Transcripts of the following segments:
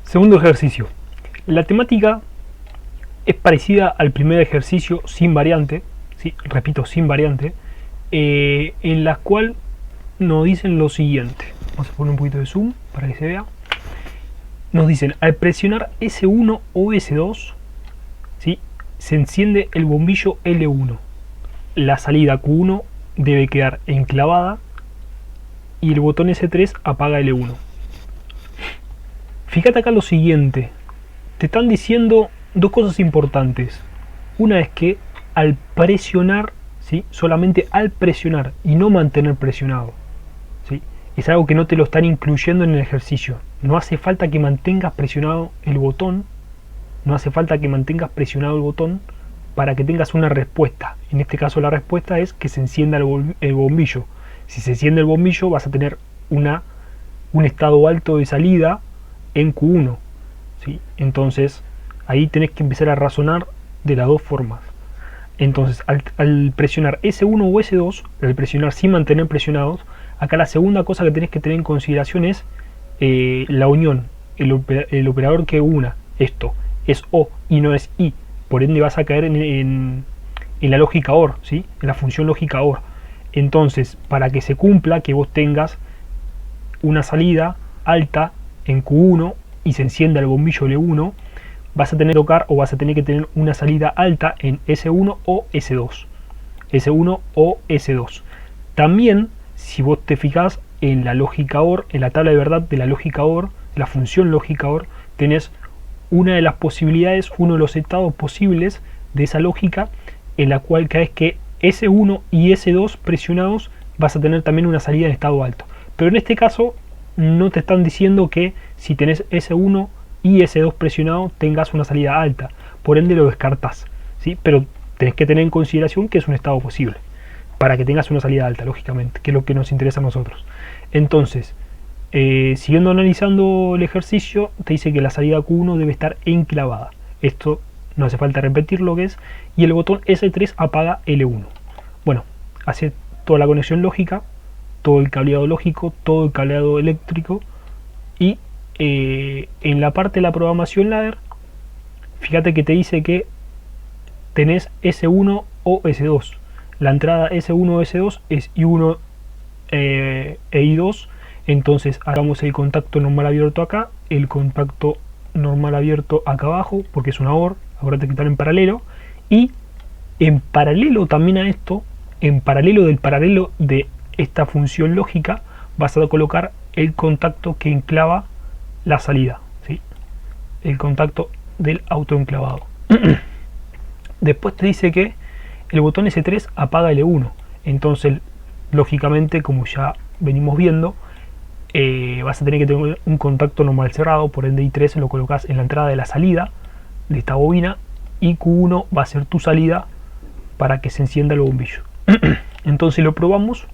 Segundo ejercicio. La temática es parecida al primer ejercicio sin variante, ¿sí? Repito, sin variante, en la cual nos dicen lo siguiente. Vamos a poner un poquito de zoom para que se vea. Nos dicen, al presionar S1 o S2, ¿sí?, se enciende el bombillo L1. La salida Q1 debe quedar enclavada y el botón S3 apaga L1. Fíjate acá lo siguiente. Te están diciendo dos cosas importantes. Una es que al presionar, ¿sí?, solamente al presionar y no mantener presionado, ¿sí?, es algo que no te lo están incluyendo en el ejercicio. No hace falta que mantengas presionado el botón. No hace falta que mantengas presionado el botón para que tengas una respuesta. En este caso la respuesta es que se encienda el bombillo. Si se enciende el bombillo vas a tener un estado alto de salida en Q1, ¿sí? Entonces ahí tenés que empezar a razonar de las dos formas. Entonces al presionar S1 o S2, al presionar sin mantener presionados, acá la segunda cosa que tenés que tener en consideración es la unión, el operador que una esto es O y no es I, por ende vas a caer en la lógica OR, ¿sí?, en la función lógica OR. Entonces, para que se cumpla que vos tengas una salida alta en Q1 y se encienda el bombillo L1, vas a tener que tocar o vas a tener que tener una salida alta en S1 o S2. S1 o S2. También, si vos te fijas en la lógica OR, en la tabla de verdad de la lógica OR, la función lógica OR, tenés una de las posibilidades, uno de los estados posibles de esa lógica, en la cual cada vez que S1 y S2 presionados vas a tener también una salida en estado alto. Pero en este caso no te están diciendo que si tenés S1 y S2 presionado tengas una salida alta, por ende lo descartás, ¿sí? Pero tenés que tener en consideración que es un estado posible para que tengas una salida alta, lógicamente, que es lo que nos interesa a nosotros. Entonces, siguiendo analizando el ejercicio, te dice que la salida Q1 debe estar enclavada. Esto no hace falta repetir lo que es. Y el botón S3 apaga L1. Bueno, hace toda la conexión lógica, todo el cableado lógico, todo el cableado eléctrico. Y en la parte de la programación ladder, fíjate que te dice que tenés S1 o S2. La entrada S1 o S2 es I1 e I2. Entonces hagamos el contacto normal abierto acá, el contacto normal abierto acá abajo, porque es una OR, acuérdate que están en paralelo. Y en paralelo también a esto, en paralelo del paralelo de esta función lógica, vas a colocar el contacto que enclava la salida, ¿sí?, el contacto del autoenclavado. Después te dice que el botón S3 apaga L1. Entonces, lógicamente, como ya venimos viendo, vas a tener que tener un contacto normal cerrado, por ende I3 lo colocas en la entrada de la salida de esta bobina y Q1 va a ser tu salida para que se encienda el bombillo. Entonces lo probamos.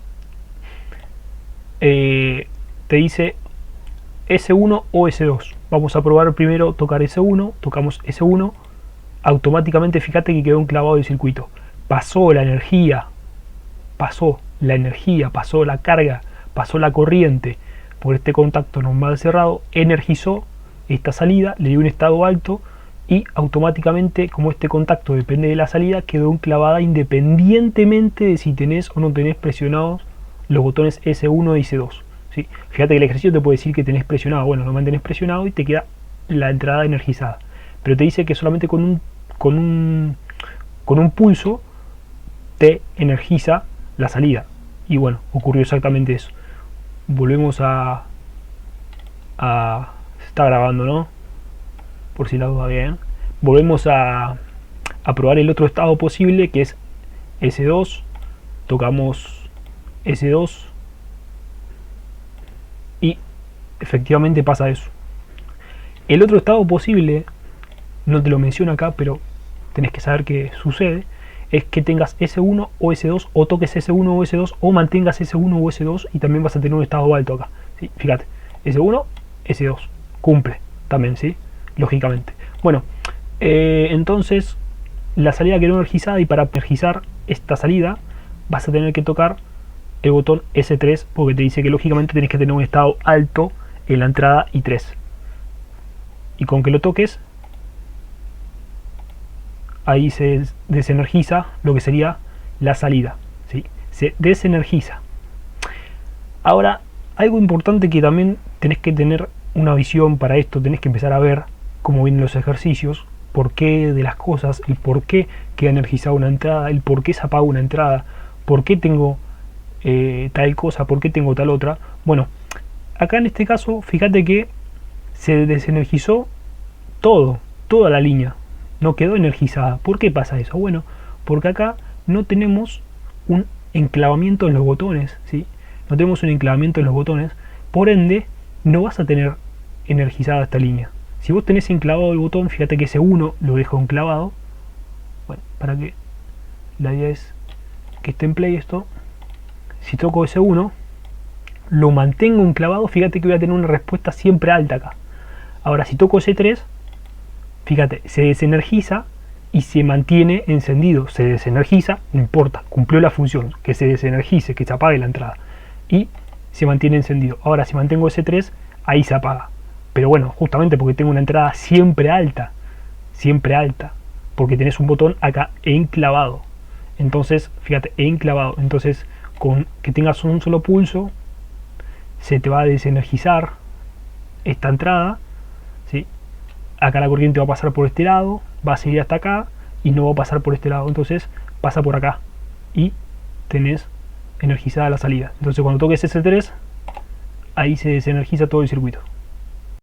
Te dice S1 o S2. Vamos a probar primero tocar S1, tocamos S1, automáticamente fíjate que quedó enclavado el circuito. Pasó la energía, pasó la carga, pasó la corriente por este contacto normal cerrado, energizó esta salida, le dio un estado alto y automáticamente, como este contacto depende de la salida, quedó enclavada independientemente de si tenés o no tenés presionados los botones S1 y S2, ¿sí? Fíjate que el ejercicio te puede decir que tenés presionado, bueno, no mantenés presionado y te queda la entrada energizada, pero te dice que solamente con un pulso te energiza la salida. Y bueno, ocurrió exactamente eso. Volvemos a se está grabando, ¿no? Por si la duda, bien. Volvemos a probar el otro estado posible, que es S2. Tocamos S2 y efectivamente pasa eso. El otro estado posible, no te lo menciono acá, pero tenés que saber que sucede, es que tengas S1 o S2, o toques S1 o S2, o mantengas S1 o S2 y también vas a tener un estado alto acá, ¿sí? Fíjate, S1, S2, cumple también, ¿sí?, lógicamente. Bueno, entonces la salida quedó energizada y para energizar esta salida vas a tener que tocar el botón S3 porque te dice que lógicamente tenés que tener un estado alto en la entrada I3. y con que lo toques, ahí se desenergiza lo que sería la salida, ¿sí? Se desenergiza. Ahora, algo importante que también tenés que tener una visión para esto, tenés que empezar a ver cómo vienen los ejercicios, por qué de las cosas, el por qué queda energizada una entrada, el por qué se apaga una entrada, por qué tengo tal cosa, por qué tengo tal otra. Bueno, acá en este caso, fíjate que se desenergizó toda la línea, no quedó energizada. ¿Por qué pasa eso? Bueno, porque acá no tenemos un enclavamiento en los botones, ¿sí? No tenemos un enclavamiento en los botones, por ende no vas a tener energizada esta línea. Si vos tenés enclavado el botón, fíjate que ese 1 lo dejo enclavado. Bueno, para que la idea es que esté en play esto. Si toco ese 1, lo mantengo enclavado, fíjate que voy a tener una respuesta siempre alta acá. Ahora, si toco ese 3, fíjate, se desenergiza y se mantiene encendido. Se desenergiza, no importa, cumplió la función, que se desenergice, que se apague la entrada. Y se mantiene encendido. Ahora, si mantengo ese 3, ahí se apaga. Pero bueno, justamente porque tengo una entrada siempre alta, porque tenés un botón acá enclavado. Entonces, fíjate, enclavado. Entonces, con que tengas un solo pulso, se te va a desenergizar esta entrada, ¿sí? Acá la corriente va a pasar por este lado, va a seguir hasta acá y no va a pasar por este lado. Entonces, pasa por acá y tenés energizada la salida. Entonces, cuando toques ese 3, ahí se desenergiza todo el circuito.